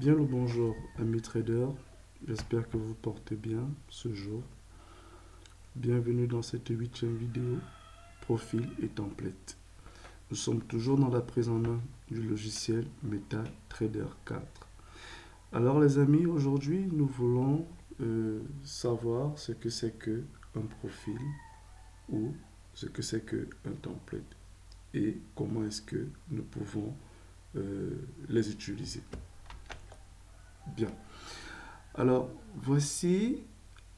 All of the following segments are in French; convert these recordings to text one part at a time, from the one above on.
Bien le bonjour, amis traders. J'espère que vous portez bien ce jour. Bienvenue dans cette huitième vidéo, profil et template. Nous sommes toujours dans la prise en main du logiciel MetaTrader 4. Alors les amis, aujourd'hui nous voulons savoir ce que c'est que un profil ou ce que c'est que un template et comment est-ce que nous pouvons les utiliser. Bien. Alors, voici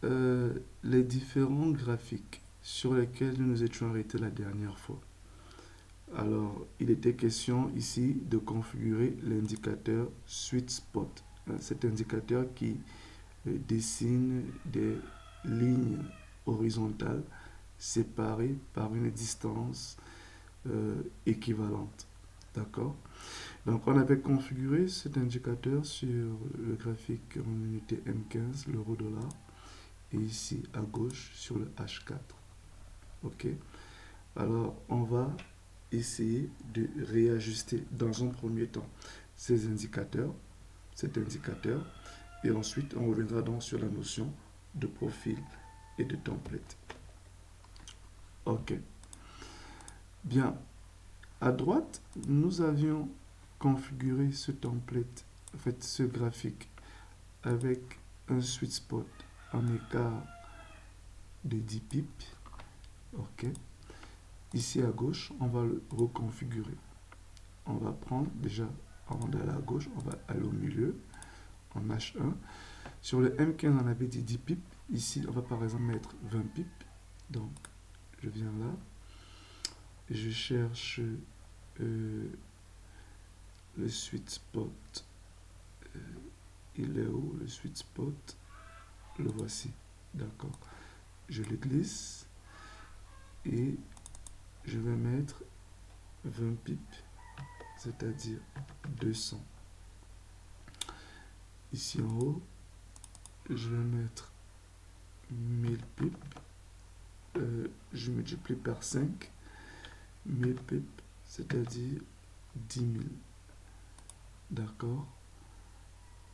les différents graphiques sur lesquels nous nous étions arrêtés la dernière fois. Alors, il était question ici de configurer l'indicateur Sweet Spot. Cet indicateur qui dessine des lignes horizontales séparées par une distance équivalente. D'accord? Donc, on avait configuré cet indicateur sur le graphique en unité M15, l'euro-dollar, et ici à gauche sur le H4. OK? Alors, on va essayer de réajuster dans un premier temps ces indicateurs, cet indicateur, et ensuite on reviendra donc sur la notion de profil et de template. OK. Bien. À droite, nous avions configuré ce template, en fait ce graphique, avec un sweet spot en écart de 10 pips. OK. Ici à gauche, on va le reconfigurer. On va prendre déjà, avant d'aller à gauche, on va aller au milieu en H1. Sur le M15, on avait dit 10 pips. Ici, on va par exemple mettre 20 pips. Donc, je viens là. Et je cherche le sweet spot. Il est où le sweet spot? Le voici. D'accord. Je le glisse et je vais mettre 20 pips, c'est-à-dire 200. Ici en haut, je vais mettre 1000 pips. Je multiplie par 5. 1000 pips, c'est-à-dire 10 000. D'accord.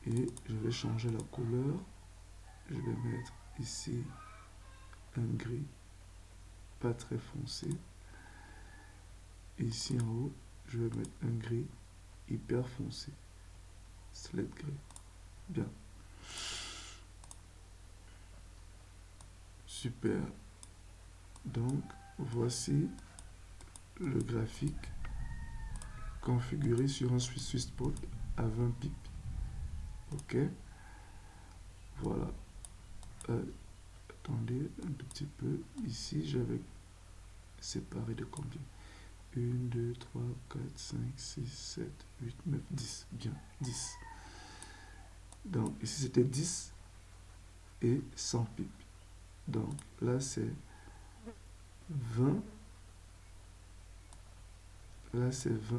Et je vais changer la couleur. Je vais mettre ici un gris pas très foncé. Et ici en haut, je vais mettre un gris hyper foncé. Slate gris. Bien. Super. Donc, voici le graphique configuré sur un Swiss Spot à 20 pips. OK. Voilà. Attendez un tout petit peu. Ici, j'avais séparé de combien? 1, 2, 3, 4, 5, 6, 7, 8, 9, 10. Bien, 10. Donc, ici, c'était 10 et 100 pips. Donc, là, c'est 20. Là, c'est 20.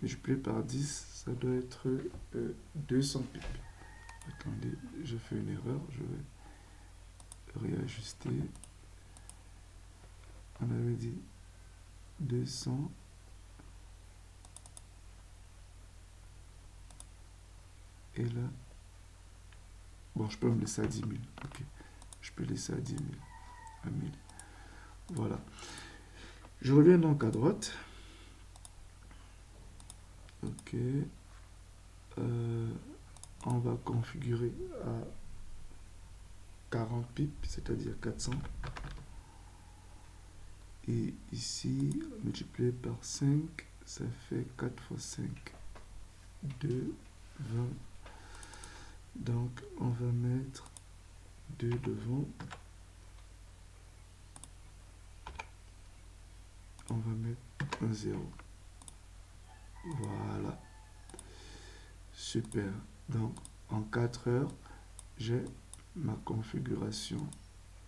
Multiplié par 10, ça doit être 200 pips. Attendez, je fais une erreur. Je vais réajuster. On avait dit 200. Et là, bon, je peux me laisser à 10 000. Ok, je peux laisser à 10 000, à 1000. Voilà. Je reviens donc à droite. Ok. On va configurer à 40 pips, c'est-à-dire 400. Et ici, multiplié par 5, ça fait 4 fois 5. 2, 20. Donc, on va mettre 2 devant. On va mettre un 0. Voilà. Super. Donc, en 4 heures, j'ai ma configuration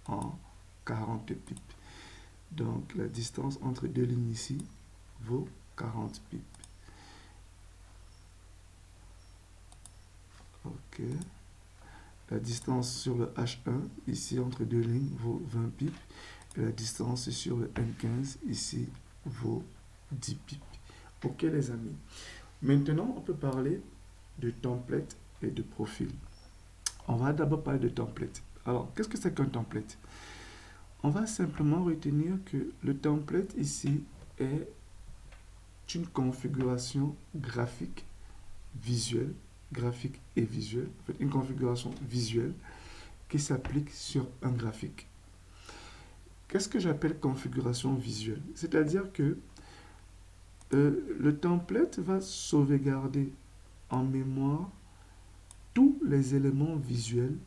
en 40 pips. Donc, la distance entre deux lignes ici vaut 40 pips. OK. La distance sur le H1, ici, entre deux lignes, vaut 20 pips. Et la distance sur le M15, ici, vaut 10 pips. OK, les amis. Maintenant, on peut parler de template et de profil. On va d'abord parler de template. Alors, qu'est-ce que c'est qu'un template? On va simplement retenir que le template ici est une configuration graphique, visuelle, graphique et visuelle, en fait, une configuration visuelle qui s'applique sur un graphique. Qu'est-ce que j'appelle configuration visuelle? C'est-à-dire que le template va sauvegarder en mémoire tous les éléments visuels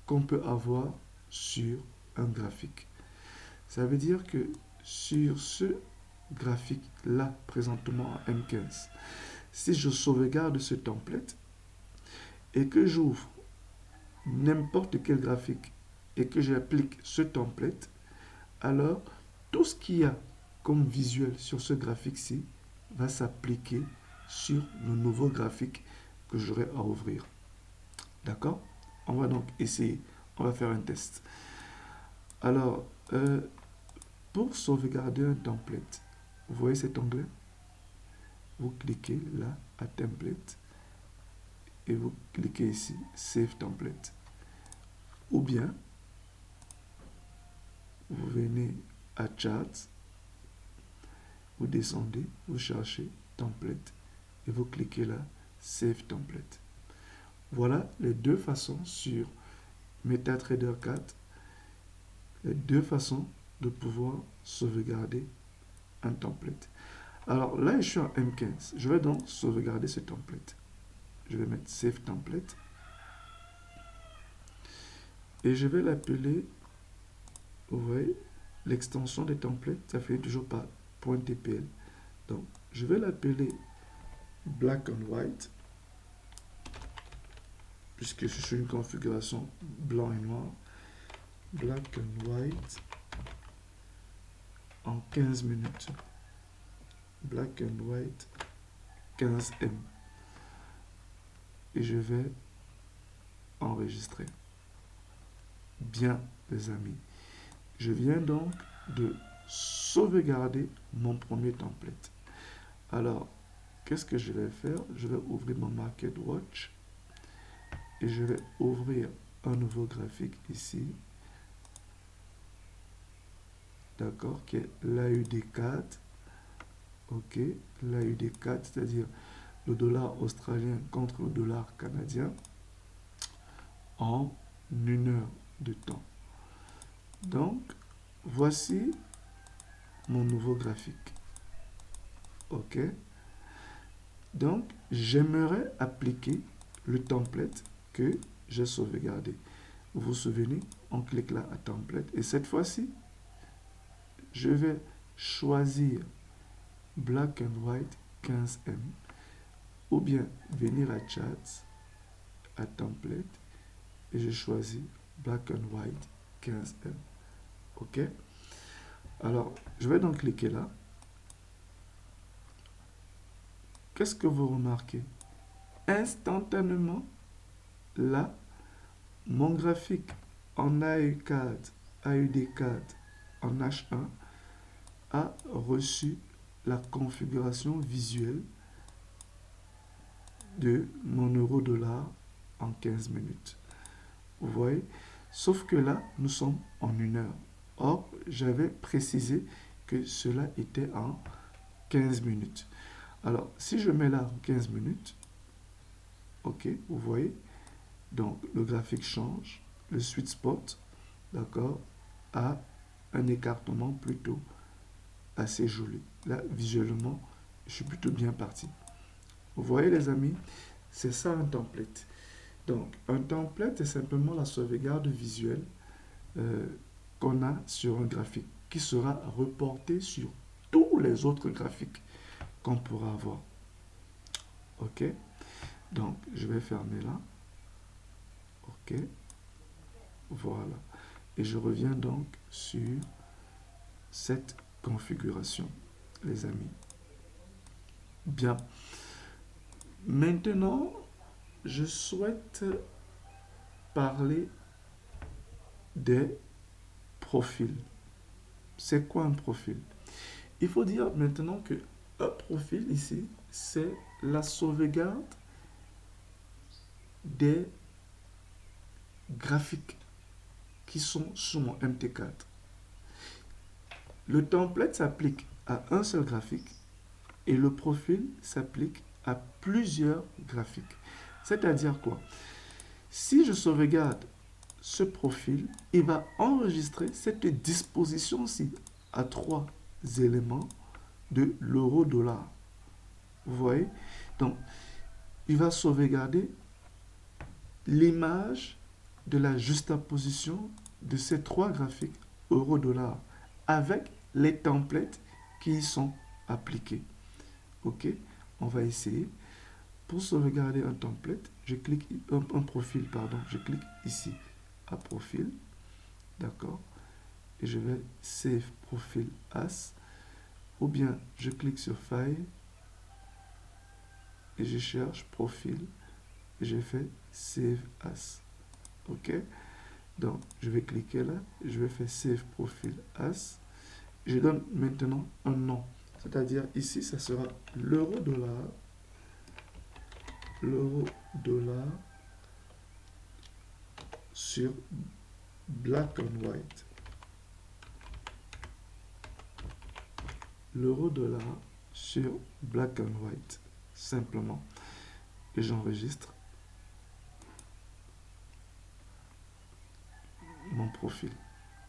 qu'on peut avoir sur un graphique. Ça veut dire que sur ce graphique-là, présentement en M15, si je sauvegarde ce template et que j'ouvre n'importe quel graphique et que j'applique ce template, alors tout ce qu'il y a comme visuel sur ce graphique-ci va s'appliquer sur le nouveau graphique que j'aurai à ouvrir. D'accord? On va donc essayer. On va faire un test. Alors, pour sauvegarder un template, vous voyez cet onglet? Vous cliquez là à Template et vous cliquez ici Save Template. Ou bien, vous venez à Chart, vous descendez, vous cherchez Template et vous cliquez là Save Template. Voilà les deux façons sur MetaTrader 4, les deux façons de pouvoir sauvegarder un template. Alors là, je suis en M15. Je vais donc sauvegarder ce template. Je vais mettre Save Template. Et je vais l'appeler, vous voyez, l'extension des templates, ça finit toujours par .tpl. Donc, je vais l'appeler Black and White, puisque je suis sur une configuration blanc et noir. Black and White en 15 minutes. Black and White 15M. Et je vais enregistrer. Bien, les amis. Je viens donc de sauvegarder mon premier template. Alors, qu'est-ce que je vais faire? Je vais ouvrir mon Market Watch et je vais ouvrir un nouveau graphique ici. D'accord, qui est l'AUD4. Ok, l'AUD4, c'est-à-dire le dollar australien contre le dollar canadien en 1 heure de temps. Donc, voici mon nouveau graphique. Ok. Donc, j'aimerais appliquer le template que j'ai sauvegardé. Vous vous souvenez, on clique là à template et cette fois-ci, je vais choisir Black and White 15M ou bien venir à Charts, à Template et je choisis Black and White 15M. Ok? Alors, je vais donc cliquer là. Qu'est-ce que vous remarquez? Instantanément, là, mon graphique en AU4, AUD4 en H1 a reçu la configuration visuelle de mon euro-dollar en 15 minutes. Vous voyez? Sauf que là, nous sommes en 1 heure. Or, j'avais précisé que cela était en 15 minutes. Alors, si je mets là 15 minutes, ok, vous voyez, donc le graphique change, le sweet spot, d'accord, a un écartement plutôt assez joli. Là, visuellement, je suis plutôt bien parti. Vous voyez les amis, c'est ça un template. Donc, un template est simplement la sauvegarde visuelle qu'on a sur un graphique qui sera reporté sur tous les autres graphiques qu'on pourra avoir. Ok? Donc, je vais fermer là. Ok? Voilà. Et je reviens donc sur cette configuration, les amis. Bien. Maintenant, je souhaite parler des profils. C'est quoi un profil? Il faut dire maintenant que un profil ici, c'est la sauvegarde des graphiques qui sont sur mon MT4. Le template s'applique à un seul graphique et le profil s'applique à plusieurs graphiques. C'est-à-dire quoi? Si je sauvegarde ce profil, il va enregistrer cette disposition-ci à 3 éléments de l'euro-dollar. Vous voyez? Donc, il va sauvegarder l'image de la juxtaposition de ces 3 graphiques euro-dollar avec les templates qui y sont appliqués. Ok? On va essayer. Pour sauvegarder un template, je clique un profil, pardon, je clique ici à profil, d'accord, et je vais save profil as, ou bien je clique sur file et je cherche profil et je fais save as. Ok, donc je vais cliquer là, je vais faire save profil as, je donne maintenant un nom, c'est-à-dire ici ça sera l'euro-dollar sur black and white. L'euro-dollar sur black and white, simplement. Et j'enregistre mon profil.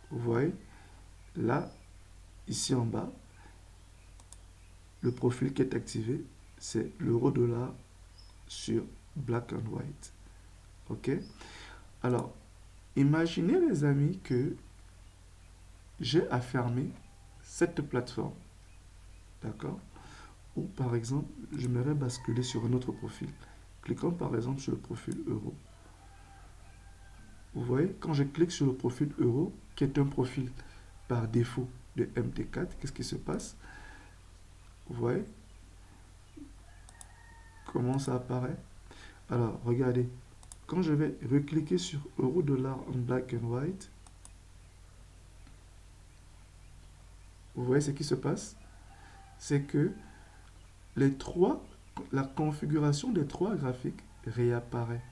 Vous voyez, là, ici en bas, le profil qui est activé, c'est l'euro-dollar sur black and white. Ok? Alors, imaginez les amis que j'ai à fermer cette plateforme. D'accord? Ou par exemple, j'aimerais basculer sur un autre profil. Cliquons par exemple sur le profil euro. Vous voyez, quand je clique sur le profil euro, qui est un profil par défaut de MT4, qu'est-ce qui se passe? Vous voyez comment ça apparaît? Alors, regardez, quand je vais recliquer sur euro-dollar en black and white, vous voyez ce qui se passe? C'est que la configuration des 3 graphiques réapparaît.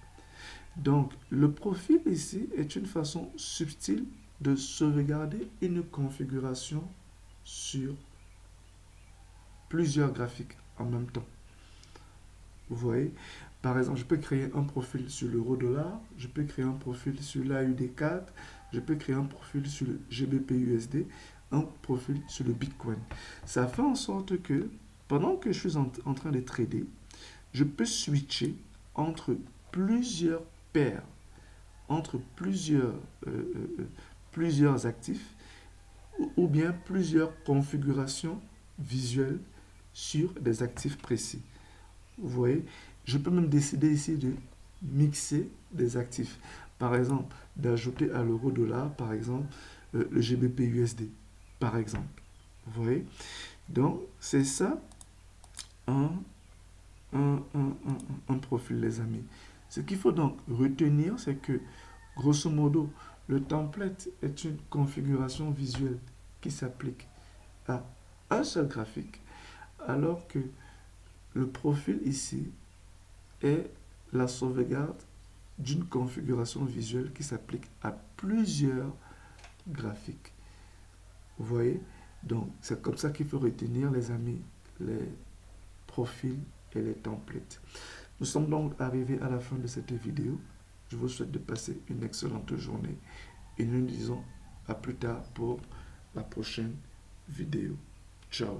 Donc, le profil ici est une façon subtile de sauvegarder une configuration sur plusieurs graphiques en même temps. Vous voyez, par exemple, je peux créer un profil sur l'euro-dollar, je peux créer un profil sur l'AUD4, je peux créer un profil sur le GBP-USD, un profil sur le Bitcoin. Ça fait en sorte que pendant que je suis en train de trader, je peux switcher entre plusieurs paires, entre plusieurs actifs ou bien plusieurs configurations visuelles sur des actifs précis. Vous voyez, je peux même décider ici de mixer des actifs. Par exemple, d'ajouter à l'euro-dollar, par exemple, le GBP-USD, par exemple. Vous voyez? Donc, c'est ça un profil, les amis. Ce qu'il faut donc retenir, c'est que, grosso modo, le template est une configuration visuelle qui s'applique à un seul graphique, alors que le profil ici est la sauvegarde d'une configuration visuelle qui s'applique à plusieurs graphiques. Vous voyez? Donc, c'est comme ça qu'il faut retenir, les amis, les profils et les templates. Nous sommes donc arrivés à la fin de cette vidéo. Je vous souhaite de passer une excellente journée et nous nous disons à plus tard pour la prochaine vidéo. Ciao.